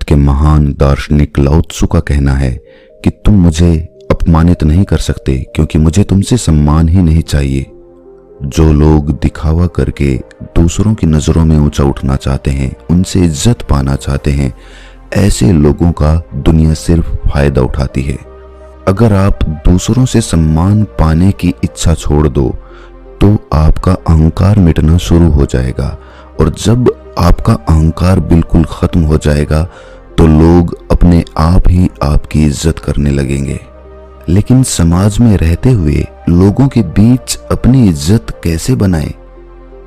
के महान दार्शनिक लाओ त्सु का कहना है कि तुम मुझे अपमानित नहीं कर सकते क्योंकि मुझे तुमसे सम्मान ही नहीं चाहिए। जो लोग दिखावा करके दूसरों की नजरों में ऊंचा उठना चाहते हैं, उनसे इज्जत पाना चाहते हैं, ऐसे लोगों का दुनिया सिर्फ फायदा उठाती है। अगर आप दूसरों से सम्मान पाने की इच्छा छोड़ दो तो आपका अहंकार मिटना शुरू हो जाएगा, और जब आपका अहंकार बिल्कुल खत्म हो जाएगा तो लोग अपने आप ही आपकी इज्जत करने लगेंगे। लेकिन समाज में रहते हुए लोगों के बीच अपनी इज्जत कैसे बनाएं?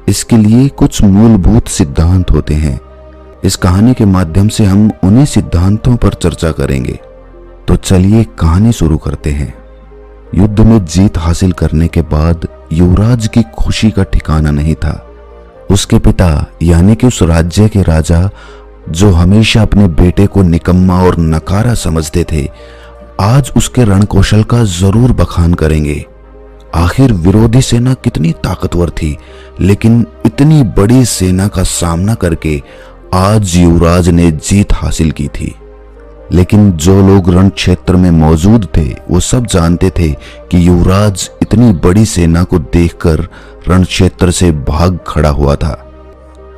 इसके लिए कुछ मूलभूत सिद्धांत होते हैं। इस कहानी के माध्यम से हम उन्हीं सिद्धांतों पर चर्चा करेंगे। तो चलिए कहानी शुरू करते हैं। युद्ध में जीत हासिल करने के बाद युवराज की खुशी का ठिकाना नहीं था। उसके पिता यानी कि उस राज्य के राजा, जो हमेशा अपने बेटे को निकम्मा और नकारा समझते थे, आज उसके रणकौशल का जरूर बखान करेंगे। आखिर विरोधी सेना कितनी ताकतवर थी, लेकिन इतनी बड़ी सेना का सामना करके आज युवराज ने जीत हासिल की थी। लेकिन जो लोग रण क्षेत्र में मौजूद थे वो सब जानते थे कि युवराज इतनी बड़ी सेना को देखकर रण क्षेत्र से भाग खड़ा हुआ था।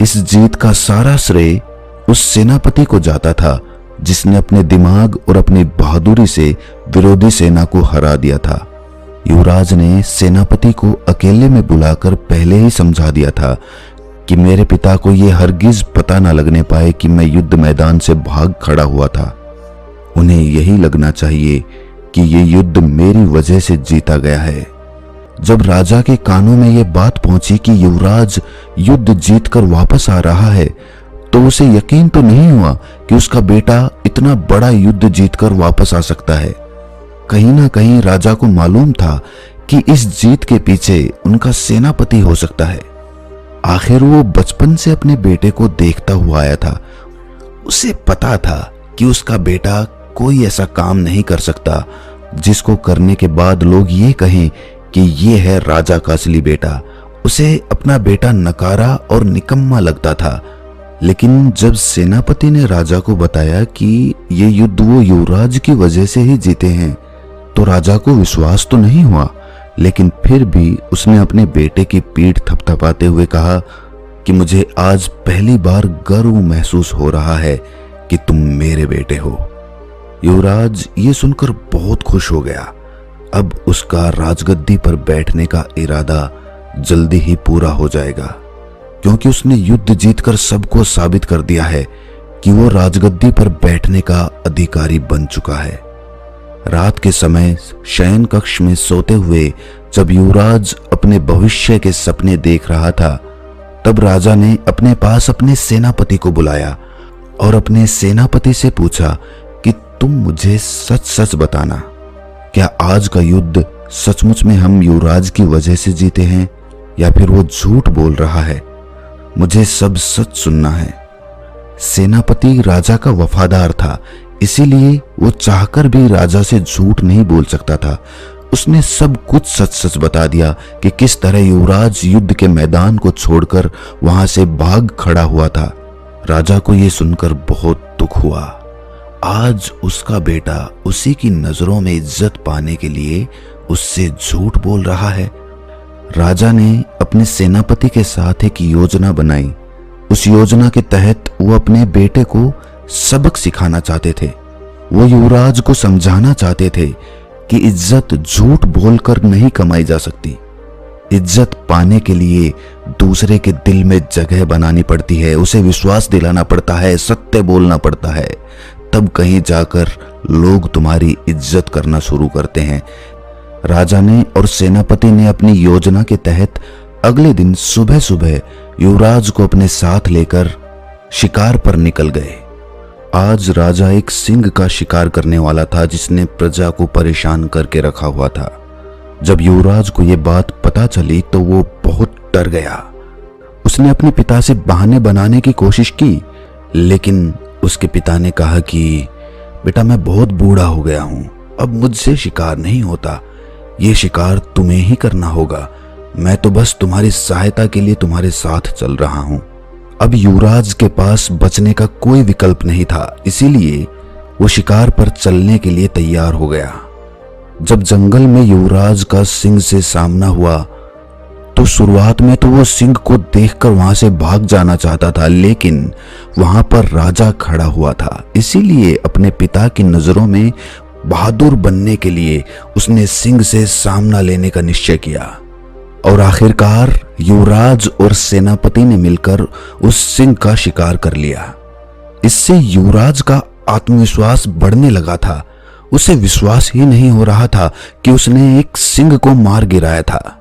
इस जीत का सारा श्रेय उस सेनापति को जाता था जिसने अपने दिमाग और अपनी बहादुरी से विरोधी सेना को हरा दिया था। युवराज ने सेनापति को अकेले में बुलाकर पहले ही समझा दिया था कि मेरे पिता को यह हरगिज पता न लगने पाए कि मैं युद्ध मैदान से भाग खड़ा हुआ था। उन्हें यही लगना चाहिए कि ये युद्ध मेरी वजह से जीता गया है। जब राजा के कानों में यह बात पहुंची कि युवराज युद्ध जीतकर वापस आ रहा है, तो उसे यकीन तो नहीं हुआ कि उसका बेटा इतना बड़ा युद्ध जीतकर वापस आ सकता है। कहीं ना कहीं राजा को मालूम था कि इस जीत के पीछे उनका सेनापति हो सकता है। आखिर वो बचपन से अपने बेटे को देखता हुआ आया था। उसे पता था कि उसका बेटा कोई ऐसा काम नहीं कर सकता जिसको करने के बाद लोग ये कहें कि ये है राजा का असली बेटा। उसे अपना बेटा नकारा और निकम्मा लगता था। लेकिन जब सेनापति ने राजा को बताया कि ये युद्ध वो युवराज की वजह से ही जीते हैं, तो राजा को विश्वास तो नहीं हुआ, लेकिन फिर भी उसने अपने बेटे की पीठ थपथपाते हुए कहा कि मुझे आज पहली बार गर्व महसूस हो रहा है कि तुम मेरे बेटे हो। युवराज ये सुनकर बहुत खुश हो गया। अब उसका राजगद्दी पर बैठने का इरादा जल्दी ही पूरा हो जाएगा, क्योंकि उसने युद्ध जीतकर सबको साबित कर दिया है कि वो राजगद्दी पर बैठने का अधिकारी बन चुका है। रात के समय शयन कक्ष में सोते हुए जब युवराज अपने भविष्य के सपने देख रहा था, तब राजा ने अपने पास अपने सेनापति को बुलाया और अपने सेनापति से पूछा कि तुम मुझे सच सच बताना, क्या आज का युद्ध सचमुच में हम युवराज की वजह से जीते हैं या फिर वो झूठ बोल रहा है? मुझे सब सच सुनना है। सेनापति राजा का वफादार था, इसीलिए वो चाहकर भी राजा से झूठ नहीं बोल सकता था। उसने सब कुछ सच सच बता दिया कि किस तरह युवराज युद्ध के मैदान को छोड़कर वहां से भाग खड़ा हुआ था। राजा को यह सुनकर बहुत दुख हुआ। आज उसका बेटा उसी की नजरों में इज्जत पाने के लिए उससे झूठ बोल रहा है। राजा ने अपने सेनापति के साथ एक योजना बनाई। उस योजना के तहत वो अपने बेटे को सबक सिखाना चाहते थे। वो युवराज को समझाना चाहते थे कि इज्जत झूठ बोलकर नहीं कमाई जा सकती। इज्जत पाने के लिए दूसरे के दिल में जगह बनानी पड़ती है, उसे विश्वास दिलाना पड़ता है, सत्य बोलना पड़ता है, तब कहीं जाकर लोग तुम्हारी इज्जत करना शुरू करते हैं। राजा ने और सेनापति ने अपनी योजना के तहत अगले दिन सुबह सुबह युवराज को अपने साथ लेकर शिकार पर निकल गए। आज राजा एक सिंह का शिकार करने वाला था जिसने प्रजा को परेशान करके रखा हुआ था। जब युवराज को यह बात पता चली तो वो बहुत डर गया। उसने अपने पिता से बहाने बनाने की कोशिश की, लेकिन उसके पिता ने कहा कि बेटा मैं बहुत बूढ़ा हो गया हूं, अब मुझसे शिकार नहीं होता, ये शिकार तुम्हें ही करना होगा, मैं तो बस तुम्हारी सहायता के लिए तुम्हारे साथ चल रहा हूं। अब युवराज के पास बचने का कोई विकल्प नहीं था, इसीलिए वो शिकार पर चलने के लिए तैयार हो गया। जब जंगल में युवराज का सिंह से सामना हुआ तो शुरुआत में तो वो सिंह को देखकर वहां से भाग जाना चाहता था, लेकिन वहां पर राजा खड़ा हुआ था, इसीलिए अपने पिता की नजरों में बहादुर बनने के लिए उसने सिंह से सामना लेने का निश्चय किया। और आखिरकार युवराज और सेनापति ने मिलकर उस सिंह का शिकार कर लिया। इससे युवराज का आत्मविश्वास बढ़ने लगा था। उसे विश्वास ही नहीं हो रहा था कि उसने एक सिंह को मार गिराया था।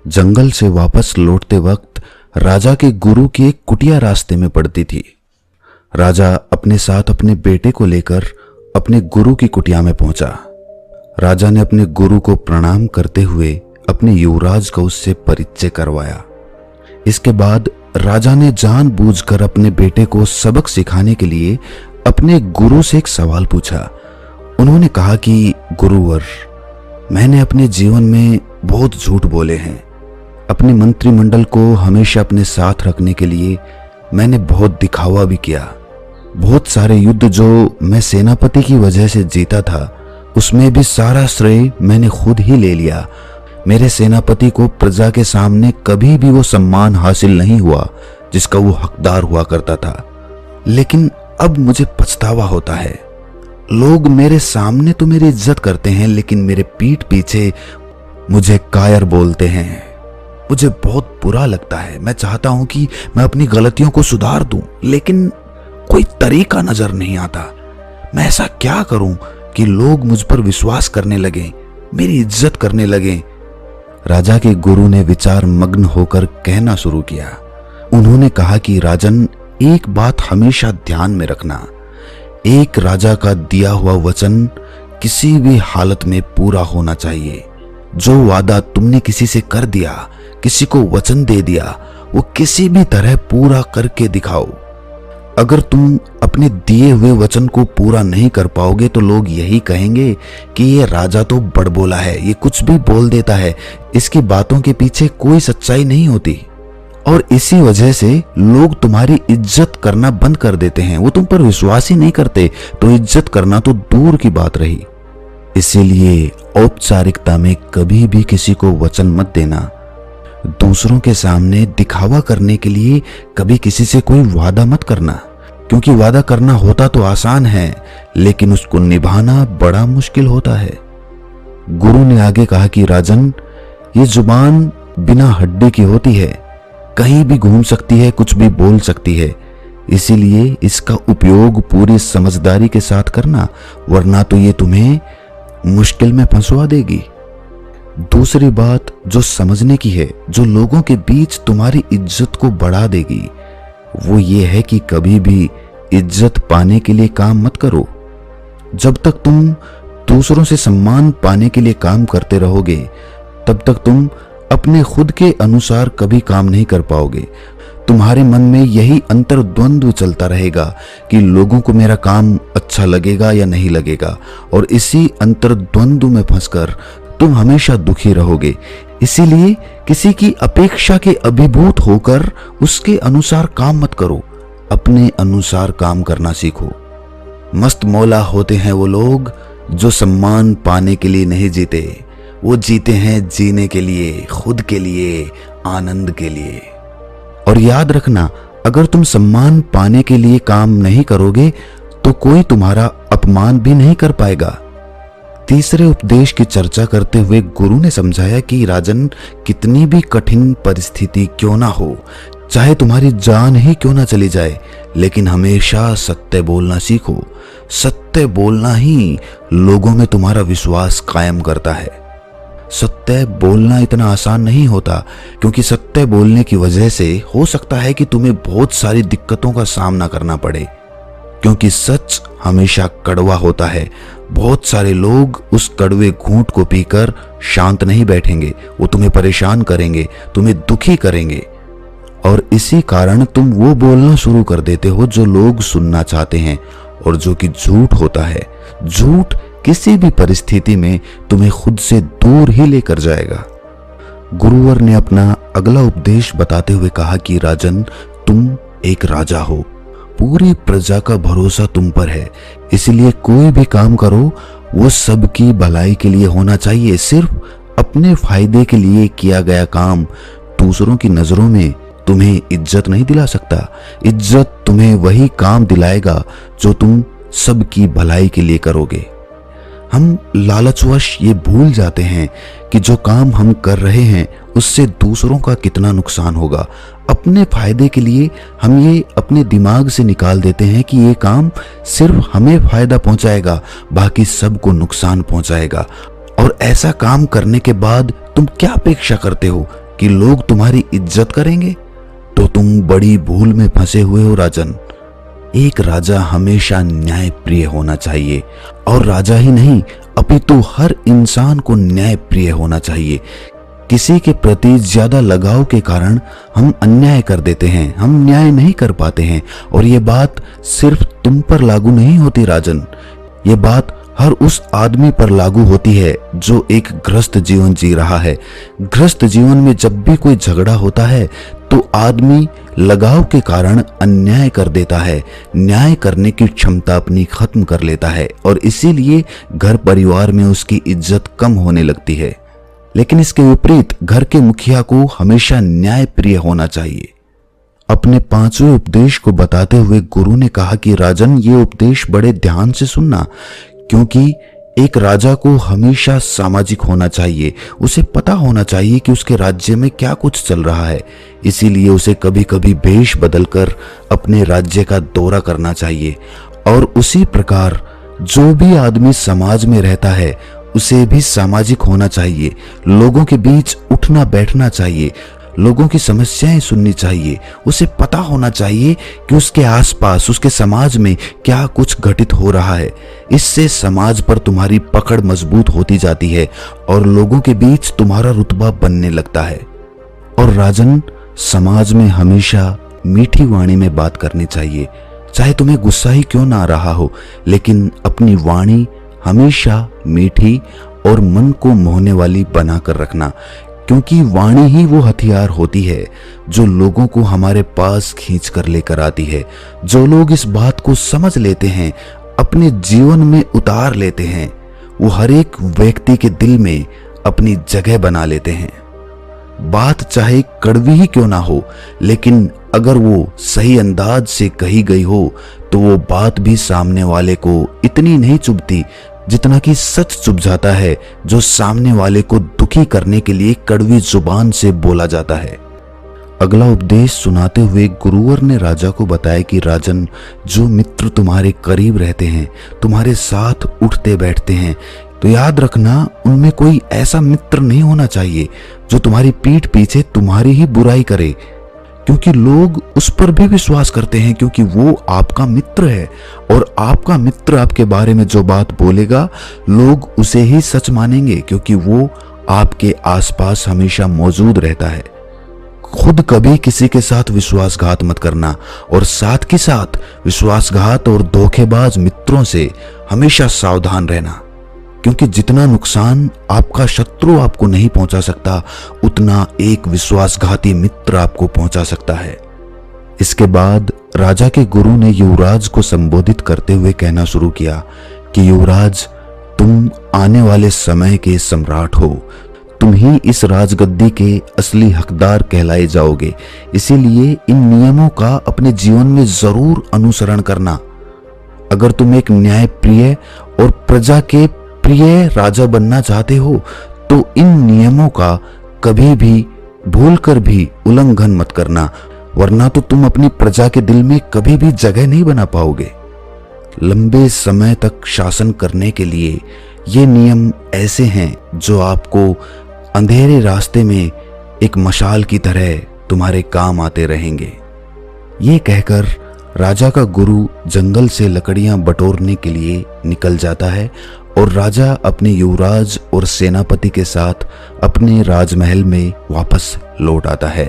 जंगल से वापस लौटते वक्त राजा के गुरु की एक कुटिया रास्ते में पड़ती थी। राजा अपने साथ अपने बेटे को लेकर अपने गुरु की कुटिया में पहुंचा। राजा ने अपने गुरु को प्रणाम करते हुए अपने युवराज का उससे परिचय करवाया। इसके बाद राजा ने जानबूझकर अपने बेटे को सबक सिखाने के लिए अपने गुरु से एक सवाल पूछा। उन्होंने कहा कि गुरुवर, मैंने अपने जीवन में बहुत झूठ बोले हैं। अपने मंत्रिमंडल को हमेशा अपने साथ रखने के लिए मैंने बहुत दिखावा भी किया। बहुत सारे युद्ध जो मैं सेनापति की वजह से जीता था, उसमें भी सारा श्रेय मैंने खुद ही ले लिया। मेरे सेनापति को प्रजा के सामने कभी भी वो सम्मान हासिल नहीं हुआ जिसका वो हकदार हुआ करता था। लेकिन अब मुझे पछतावा होता है। लोग मेरे सामने तो मेरी इज्जत करते हैं, लेकिन मेरे पीठ पीछे मुझे कायर बोलते हैं। मुझे बहुत बुरा लगता है। मैं चाहता हूं कि मैं अपनी गलतियों को सुधार दूं, लेकिन कोई तरीका नजर नहीं आता। मैं ऐसा क्या करूं कि लोग मुझ पर विश्वास करने लगे, मेरी इज्जत करने लगे। राजा के गुरु ने विचार मग्न होकर कहना शुरू किया। उन्होंने कहा कि राजन, एक बात हमेशा ध्यान में रखना। एक राजा का दिया हुआ वचन किसी भी हालत में पूरा होना चाहिए। जो वादा तुमने किसी से कर दिया, किसी को वचन दे दिया, वो किसी भी तरह पूरा करके दिखाओ। अगर तुम अपने दिए हुए वचन को पूरा नहीं कर पाओगे तो लोग यही कहेंगे कि ये राजा तो बड़बोला है, ये कुछ भी बोल देता है, इसकी बातों के पीछे कोई सच्चाई नहीं होती। और इसी वजह से लोग तुम्हारी इज्जत करना बंद कर देते हैं। वो तुम पर विश्वास ही नहीं करते, तो इज्जत करना तो दूर की बात रही। इसीलिए औपचारिकता में कभी भी किसी को वचन मत देना। दूसरों के सामने दिखावा करने के लिए कभी किसी से कोई वादा मत करना, क्योंकि वादा करना होता तो आसान है, लेकिन उसको निभाना बड़ा मुश्किल होता है। गुरु ने आगे कहा कि राजन, ये जुबान बिना हड्डी की होती है, कहीं भी घूम सकती है, कुछ भी बोल सकती है। इसीलिए इसका उपयोग पूरी समझदारी के साथ करना, वरना तो ये तुम्हें मुश्किल में फंसवा देगी। दूसरी बात जो समझने की है, जो लोगों के बीच तुम्हारी इज्जत को बढ़ा देगी, वो ये है कि कभी भी इज्जत पाने के लिए काम मत करो। जब तक तुम दूसरों से सम्मान पाने के लिए काम करते रहोगे, तब तक तुम अपने खुद के अनुसार कभी काम नहीं कर पाओगे। तुम्हारे मन में यही अंतर्द्वंद्व चलता रहेगा कि लोगों को मेरा काम अच्छा लगेगा या नहीं लगेगा, और इसी अंतर्द्वंद्व में फंसकर तुम हमेशा दुखी रहोगे। इसीलिए किसी की अपेक्षा के अभिभूत होकर उसके अनुसार काम मत करो, अपने अनुसार काम करना सीखो। मस्त मौला होते हैं वो लोग जो सम्मान पाने के लिए नहीं जीते, वो जीते हैं जीने के लिए, खुद के लिए, आनंद के लिए। और याद रखना, अगर तुम सम्मान पाने के लिए काम नहीं करोगे तो कोई तुम्हारा अपमान भी नहीं कर पाएगा। तीसरे उपदेश की चर्चा करते हुए गुरु ने समझाया कि राजन, कितनी भी कठिन परिस्थिति क्यों ना हो, चाहे तुम्हारी जान ही क्यों ना चली जाए, लेकिन हमेशा सत्य बोलना सीखो। सत्य बोलना ही लोगों में तुम्हारा विश्वास कायम करता है। सत्य बोलना इतना आसान नहीं होता, क्योंकि सत्य बोलने की वजह से हो सकता है कि तुम्हें बहुत सारी दिक्कतों का सामना करना पड़े, क्योंकि सच हमेशा कड़वा होता है। बहुत सारे लोग उस कड़वे घूंट को पीकर शांत नहीं बैठेंगे, वो तुम्हें परेशान करेंगे, तुम्हें दुखी करेंगे, और इसी कारण तुम वो बोलना शुरू कर देते हो जो लोग सुनना चाहते हैं, और जो कि झूठ होता है। झूठ किसी भी परिस्थिति में तुम्हें खुद से दूर ही लेकर जाएगा। गुरुवर ने अपना अगला उपदेश बताते हुए कहा कि राजन, तुम एक राजा हो। पूरी प्रजा का भरोसा तुम पर है, इसलिए कोई भी काम करो वो सबकी भलाई के लिए होना चाहिए। सिर्फ अपने फायदे के लिए किया गया काम दूसरों की नजरों में तुम्हें इज्जत नहीं दिला सकता। इज्जत तुम्हें वही काम दिलाएगा जो तुम सबकी भलाई के लिए करोगे। हम लालचवश ये भूल जाते हैं कि जो काम हम कर रहे हैं उससे दूसरों का कितना नुकसान होगा। अपने फायदे के लिए हम ये अपने दिमाग से निकाल देते हैं कि ये काम सिर्फ हमें फायदा पहुंचाएगा, बाकी सबको नुकसान पहुंचाएगा। और ऐसा काम करने के बाद तुम क्या अपेक्षा करते हो कि लोग तुम्हारी इज्जत करेंगे? तो तुम बड़ी भूल में फंसे हुए हो राजन। एक राजा हमेशा न्यायप्रिय होना चाहिए, और राजा ही नहीं अपितु हर इंसान को न्यायप्रिय होना चाहिए। किसी के प्रति ज्यादा लगाव के कारण हम अन्याय कर देते हैं, हम न्याय नहीं कर पाते हैं। और ये बात सिर्फ तुम पर लागू नहीं होती राजन, ये बात हर उस आदमी पर लागू होती है जो एक ग्रस्त जीवन जी रहा है। ग्रस्त जीवन में जब भी कोई झगड़ा होता है तो आदमी लगाव के कारण अन्याय कर देता है, न्याय करने की क्षमता अपनी खत्म कर लेता है, और इसीलिए घर परिवार में उसकी इज्जत कम होने लगती है। लेकिन इसके विपरीत घर के मुखिया को हमेशा न्यायप्रिय होना चाहिए। अपने 5वें उपदेश को बताते हुए गुरु ने कहा कि राजन, ये उपदेश बड़े ध्यान से सुनना, क्योंकि एक राजा को हमेशा सामाजिक होना चाहिए। उसे पता होना चाहिए कि उसके राज्य में क्या कुछ चल रहा है, इसीलिए उसे कभी कभी भेष बदलकर अपने राज्य का दौरा करना चाहिए। और उसी प्रकार जो भी आदमी समाज में रहता है उसे भी सामाजिक होना चाहिए। लोगों के बीच उठना बैठना चाहिए, लोगों की समस्याएं सुननी चाहिए। उसे पता होना चाहिए कि उसके आसपास, उसके समाज में क्या कुछ घटित हो रहा है। इससे समाज पर तुम्हारी पकड़ मजबूत होती जाती है और लोगों के बीच तुम्हारा रुतबा बनने लगता है। और राजन, समाज में हमेशा मीठी वाणी में बात करनी चाहिए, चाहे तुम्हें गुस्सा ही क्यों ना आ रहा हो, लेकिन अपनी वाणी हमेशा मीठी और मन को मोहने वाली बनाकर रखना, क्योंकि वाणी ही वो हथियार होती है जो लोगों को हमारे पास खींच कर लेकर आती है। जो लोग इस बात को समझ लेते हैं, अपने जीवन में उतार लेते हैं, वो हर एक व्यक्ति के दिल में अपनी जगह बना लेते हैं। बात चाहे कड़वी ही क्यों ना हो, लेकिन अगर वो सही अंदाज से कही गई हो तो वो बात भी सामने वाले को इतनी नहीं चुभती जितना कि सच चुभ जाता है जो सामने वाले को दुखी करने के लिए कड़वी जुबान से बोला जाता है। अगला उपदेश सुनाते हुए गुरुवर ने राजा को बताया कि राजन, जो मित्र तुम्हारे करीब रहते हैं, तुम्हारे साथ उठते बैठते हैं, तो याद रखना उनमें कोई ऐसा मित्र नहीं होना चाहिए जो तुम्हारी पीठ पीछे तुम्हारी ही बुराई करे, क्योंकि लोग उस पर भी विश्वास करते हैं, क्योंकि वो आपका मित्र है। और आपका मित्र आपके बारे में जो बात बोलेगा लोग उसे ही सच मानेंगे, क्योंकि वो आपके आसपास हमेशा मौजूद रहता है। खुद कभी किसी के साथ विश्वासघात मत करना, और साथ के साथ विश्वासघात और धोखेबाज मित्रों से हमेशा सावधान रहना, क्योंकि जितना नुकसान आपका शत्रु आपको नहीं पहुंचा सकता, उतना एक विश्वासघाती मित्र आपको पहुंचा सकता है। इसके बाद राजा के गुरु ने युवराज को संबोधित करते हुए कहना शुरू किया कि युवराज, तुम आने वाले समय के सम्राट हो, तुम ही इस राजगद्दी के असली हकदार कहलाए जाओगे। इसीलिए इन नियमों का अपने जीवन में जरूर अनुसरण करना। अगर तुम एक न्यायप्रिय और प्रजा के प्रिय राजा बनना चाहते हो तो इन नियमों का कभी भी भूलकर भी उल्लंघन मत करना, वरना तो तुम अपनी प्रजा के दिल में कभी भी जगह नहीं बना पाओगे। लंबे समय तक शासन करने के लिए ये नियम ऐसे हैं जो आपको अंधेरे रास्ते में एक मशाल की तरह तुम्हारे काम आते रहेंगे। ये कहकर राजा का गुरु जंगल से लकड़ियां बटोरने के लिए निकल जाता है और राजा अपने युवराज और सेनापति के साथ अपने राजमहल में वापस लौट आता है।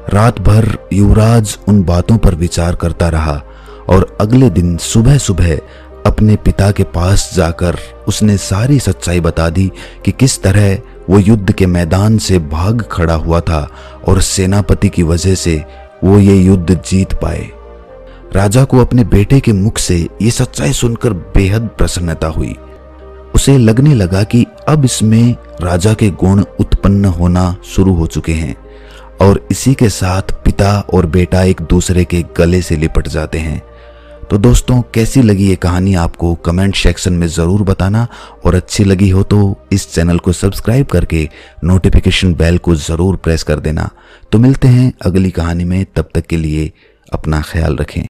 रात भर युवराज उन बातों पर विचार करता रहा और अगले दिन सुबह सुबह अपने पिता के पास जाकर उसने सारी सच्चाई बता दी कि किस तरह वो युद्ध के मैदान से भाग खड़ा हुआ था और सेनापति की वजह से वो ये युद्ध जीत पाए। राजा को अपने बेटे के मुख से ये सच्चाई सुनकर बेहद प्रसन्नता हुई। उसे लगने लगा कि अब इसमें राजा के गुण उत्पन्न होना शुरू हो चुके हैं और इसी के साथ पिता और बेटा एक दूसरे के गले से लिपट जाते हैं। तो दोस्तों, कैसी लगी ये कहानी आपको कमेंट सेक्शन में ज़रूर बताना, और अच्छी लगी हो तो इस चैनल को सब्सक्राइब करके नोटिफिकेशन बेल को ज़रूर प्रेस कर देना। तो मिलते हैं अगली कहानी में, तब तक के लिए अपना ख्याल रखें।